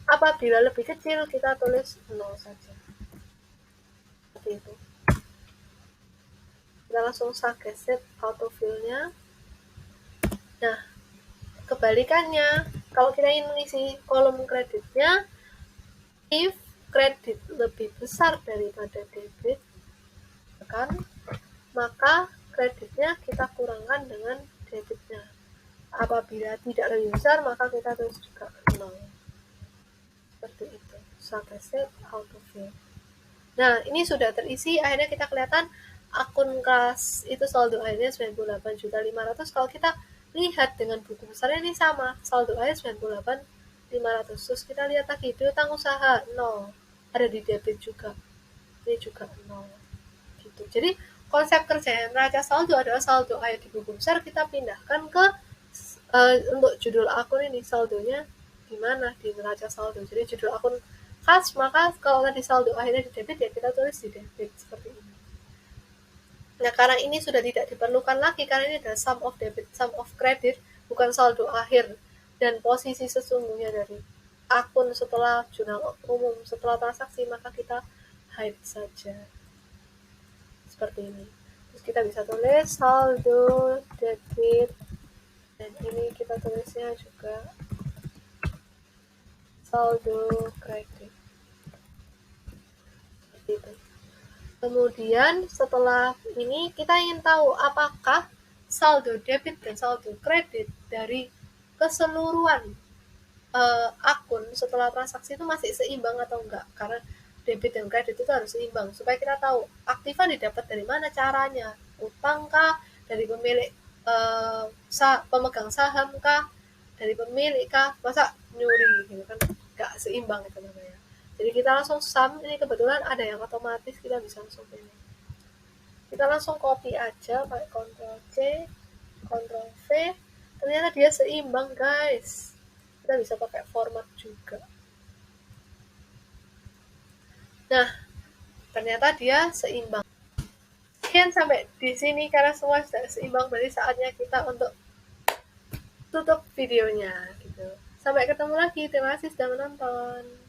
Apabila lebih kecil, kita tulis 0 saja. Seperti itu. Kita langsung suggested autofill-nya. Nah, kebalikannya, kalau kita ingin mengisi kolom kreditnya, if kredit lebih besar daripada debit, kan, maka kreditnya kita kurangkan dengan debitnya. Apabila tidak lebih besar, maka kita tulis juga 0. Seperti itu. Suggested autofill. Nah, ini sudah terisi, akhirnya kita kelihatan akun kas itu saldo akhirnya 98.500.000. Kalau kita lihat dengan buku besarnya ini sama, saldo akhir 98.500.000. Terus kita lihat lagi, piutang usaha 0, ada di debit juga, ini juga 0 gitu. Jadi konsep kerja neraca saldo adalah saldo akhir di buku besar kita pindahkan ke untuk judul akun ini, saldonya di mana, di neraca saldo. Jadi judul akun kas, maka kalau tadi saldo akhirnya di debit, ya kita tulis di debit, seperti ini. Nah, karena ini sudah tidak diperlukan lagi, karena ini adalah sum of debit, sum of credit, bukan saldo akhir. Dan posisi sesungguhnya dari akun setelah jurnal umum, setelah transaksi, maka kita hide saja. Seperti ini. Terus kita bisa tulis saldo debit, dan ini kita tulisnya juga saldo kredit. Seperti itu. Kemudian setelah ini kita ingin tahu apakah saldo debit dan saldo kredit dari keseluruhan akun setelah transaksi itu masih seimbang atau enggak, karena debit dan kredit itu harus seimbang supaya kita tahu aktifan didapat dari mana caranya, utang kah, dari pemilik pemegang saham kah, dari pemilik kah, masa nyuri gitu kan, enggak seimbang itu namanya. Jadi kita langsung sum, ini kebetulan ada yang otomatis, kita bisa langsung pilih. Kita langsung copy aja pakai Ctrl C, Ctrl V, ternyata dia seimbang guys. Kita bisa pakai format juga. Nah, ternyata dia seimbang. Sekian sampai di sini, karena semua sudah seimbang, berarti saatnya kita untuk tutup videonya gitu. Sampai ketemu lagi, terima kasih sudah menonton.